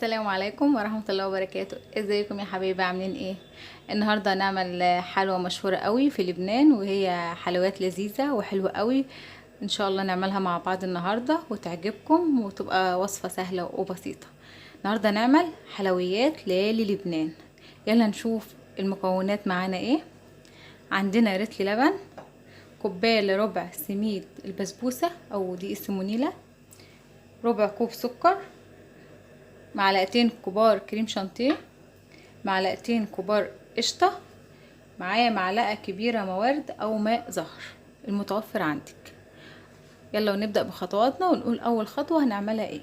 السلام عليكم ورحمة الله وبركاته. ازيكم يا حبايبي، عاملين ايه؟ النهاردة هنعمل حلوة مشهورة قوي في لبنان، وهي حلويات لذيذة وحلوة قوي. ان شاء الله نعملها مع بعض النهاردة وتعجبكم وتبقى وصفة سهلة وبسيطة. النهاردة نعمل حلويات ليالي لبنان. يلا نشوف المكونات معانا ايه. عندنا رتل لبن، كوباية الا ربع سميد البسبوسة او دقيق السمونيلة، ربع كوب سكر، معلقتين كبار كريم شانتيه، معلقتين كبار قشطة، معايا معلقة كبيرة موارد او ماء زهر المتوفر عندك. يلا ونبدأ بخطواتنا ونقول اول خطوة هنعملها ايه.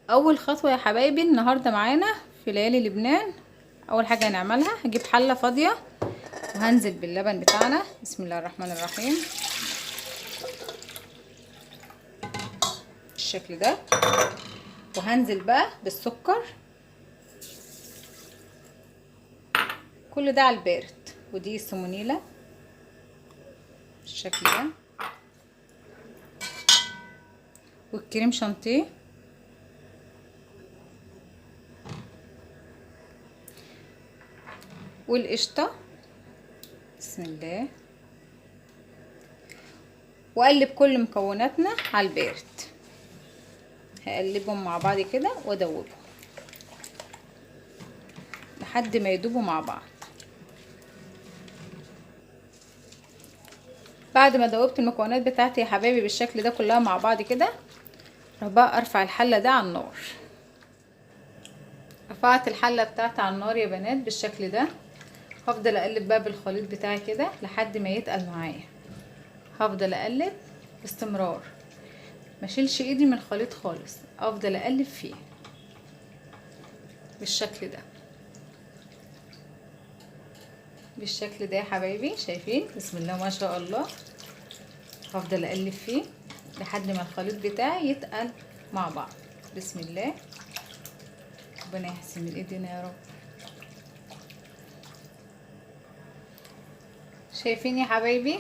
اول خطوة يا حبايبي النهاردة معانا في ليالي لبنان، اول حاجة هنعملها هجيب حلة فاضية وهنزل باللبن بتاعنا. بسم الله الرحمن الرحيم بالشكل ده، وهنزل بقى بالسكر، كل ده على البارد، ودي السمونيلة بالشكل ده، والكريم شانتيه، والقشطة. بسم الله، واقلب كل مكوناتنا على البارد، هقلبهم مع بعض كده وادوبهم لحد ما يدوبوا مع بعض. بعد ما دوبت المكونات بتاعتي يا حبايبي بالشكل ده كلها مع بعض كده، اروح بقى ارفع الحله ده على النار. رفعت الحله بتاعتي على النار يا بنات بالشكل ده، هفضل اقلب بقى بالخليط بتاعي كده لحد ما يتقل معايا. هفضل اقلب باستمرار، ما اشيلش ايدي من الخليط خالص، افضل اقلب فيه بالشكل ده. بالشكل ده يا حبايبي، شايفين؟ بسم الله ما شاء الله. هفضل اقلب فيه لحد ما الخليط بتاعي يتقل مع بعض. بسم الله، ربنا يحسن من ايدينا يا رب. شايفين يا حبايبي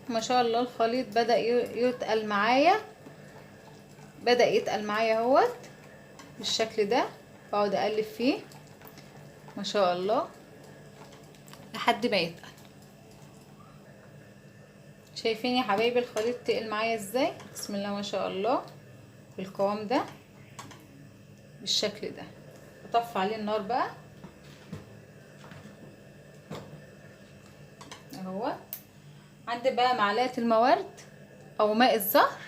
ما شاء الله الخليط بدأ يتقل معايا، بدأ يتقل معايا اهوت بالشكل ده. بقعد اقلب فيه ما شاء الله لحد ما يتقل. شايفين يا حبايبي الخليط تقل معايا ازاي؟ بسم الله ما شاء الله بالقوام ده بالشكل ده. اطفي عليه النار بقى اهو. عندي بقى معلقه الموارد او ماء الزهر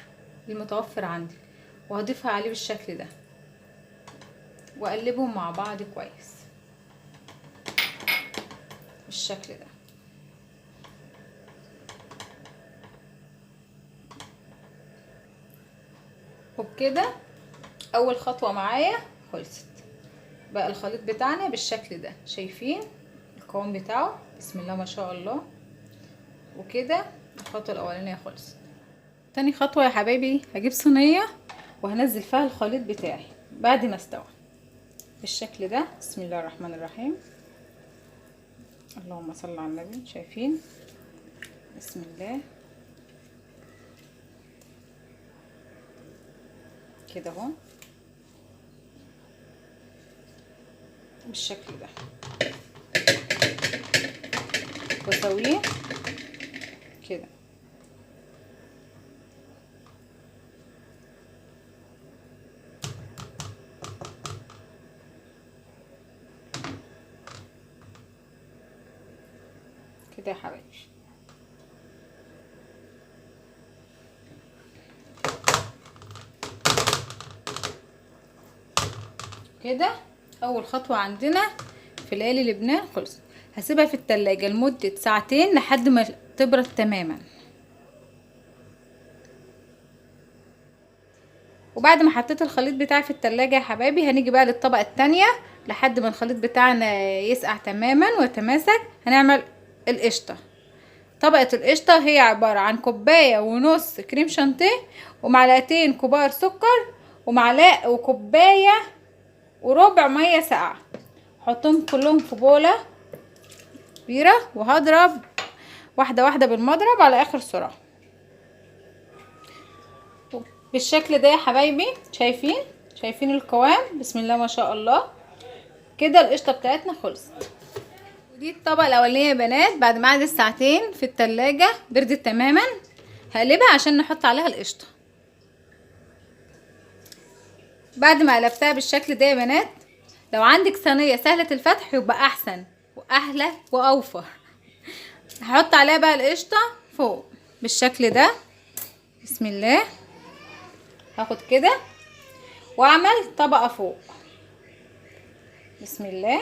المتوفر عندي، وهضيفها عليه بالشكل ده واقلبهم مع بعض كويس بالشكل ده. وبكده اول خطوه معايا خلصت. بقى الخليط بتاعنا بالشكل ده، شايفين القوام بتاعه؟ بسم الله ما شاء الله. وكده الخطوه الاولانيه خلصت. تاني خطوه يا حبايبي هجيب صينيه وهنزل فيها الخليط بتاعي بعد ما استوى بالشكل ده. بسم الله الرحمن الرحيم، اللهم صل على النبي. شايفين؟ بسم الله كده اهو بالشكل ده، واسويه كده. كده يا حبايبي. كده اول خطوة عندنا في ليالي لبنان خلصت. هسيبها في التلاجة لمدة ساعتين لحد ما تبرد تماما. وبعد ما حطيت الخليط بتاعي في التلاجة يا حبايبي، هنيجي بقى للطبقة التانية لحد ما الخليط بتاعنا يسقع تماما ويتماسك. هنعمل القشطة. طبقة القشطة هي عبارة عن كوباية ونص كريم شانتيه، ومعلقتين كبار سكر، ومعلقة وكوباية وربع مية ساقعة. حطهم كلهم في بولة كبيرة، وهضرب واحدة واحدة بالمضرب على اخر سرعة بالشكل ده يا حبايبي. شايفين؟ شايفين القوام؟ بسم الله ما شاء الله. كده القشطه بتاعتنا خلصت. ودي الطبقه الاولانيه يا بنات، بعد ما قعدت ساعتين في التلاجة بردت تماما. هقلبها عشان نحط عليها القشطه. بعد ما قلبتها بالشكل ده يا بنات، لو عندك صينيه سهله الفتح يبقى احسن واحلى واوفر. هحط عليها بقى القشطه فوق بالشكل ده. بسم الله. هاخد كده واعمل طبقه فوق. بسم الله.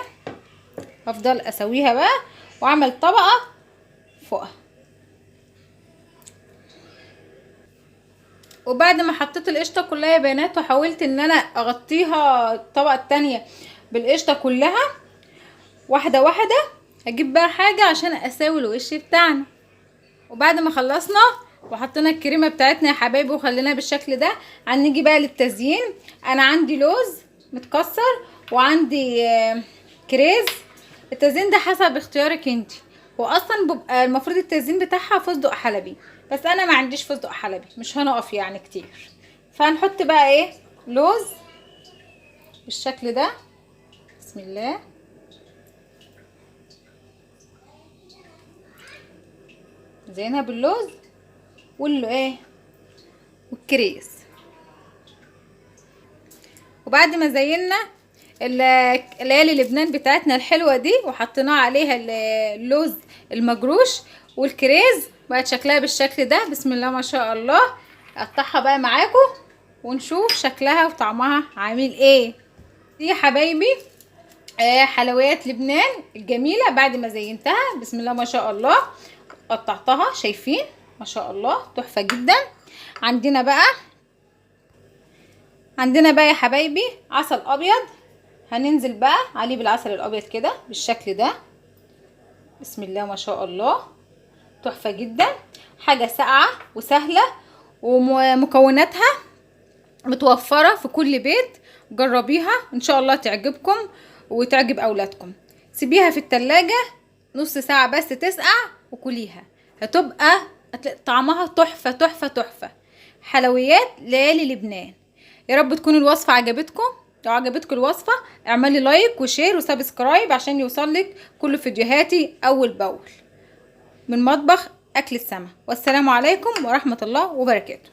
افضل اسويها بقى واعمل طبقه فوقها. وبعد ما حطيت القشطه كلها يا بنات وحاولت ان انا اغطيها الطبقه التانية بالقشطه كلها واحده واحده، هجيب بقى حاجه عشان اساوي الوش بتاعنا. وبعد ما خلصنا وحطينا الكريمه بتاعتنا يا حبايبي وخليناها بالشكل ده، هنيجي بقى للتزيين. انا عندي لوز متكسر وعندي كريز. التزيين ده حسب اختيارك انتي، واصلا بيبقى المفروض التزيين بتاعها فستق حلبي، بس انا ما عنديش فستق حلبي، مش هنقف يعني كتير. فهنحط بقى ايه لوز بالشكل ده. بسم الله. زينها باللوز والكريز. وبعد ما زينا الليالي لبنان بتاعتنا الحلوه دي وحطيناها عليها اللوز المجروش والكريز، بقت شكلها بالشكل ده. بسم الله ما شاء الله. اقطعها بقى معاكم ونشوف شكلها وطعمها عامل ايه. دي يا حبايبي حلويات لبنان الجميله بعد ما زينتها. بسم الله ما شاء الله. قطعتها، شايفين ما شاء الله تحفه جدا. عندنا بقى يا حبايبي عسل ابيض، هننزل بقى عليه بالعسل الابيض كده بالشكل ده. بسم الله ما شاء الله تحفه جدا. حاجه ساقعه وسهله ومكوناتها متوفره في كل بيت. جربيها ان شاء الله تعجبكم وتعجب اولادكم. سيبيها في التلاجة نص ساعه بس تسقع وكليها، هتبقى طعمها تحفه تحفه تحفه. حلويات ليالي لبنان. يا رب تكون الوصفه عجبتكم. لو عجبتكم الوصفه اعملي لايك وشير وسبسكرايب عشان يوصلك كل فيديوهاتي اول باول من مطبخ اكل السما. والسلام عليكم ورحمه الله وبركاته.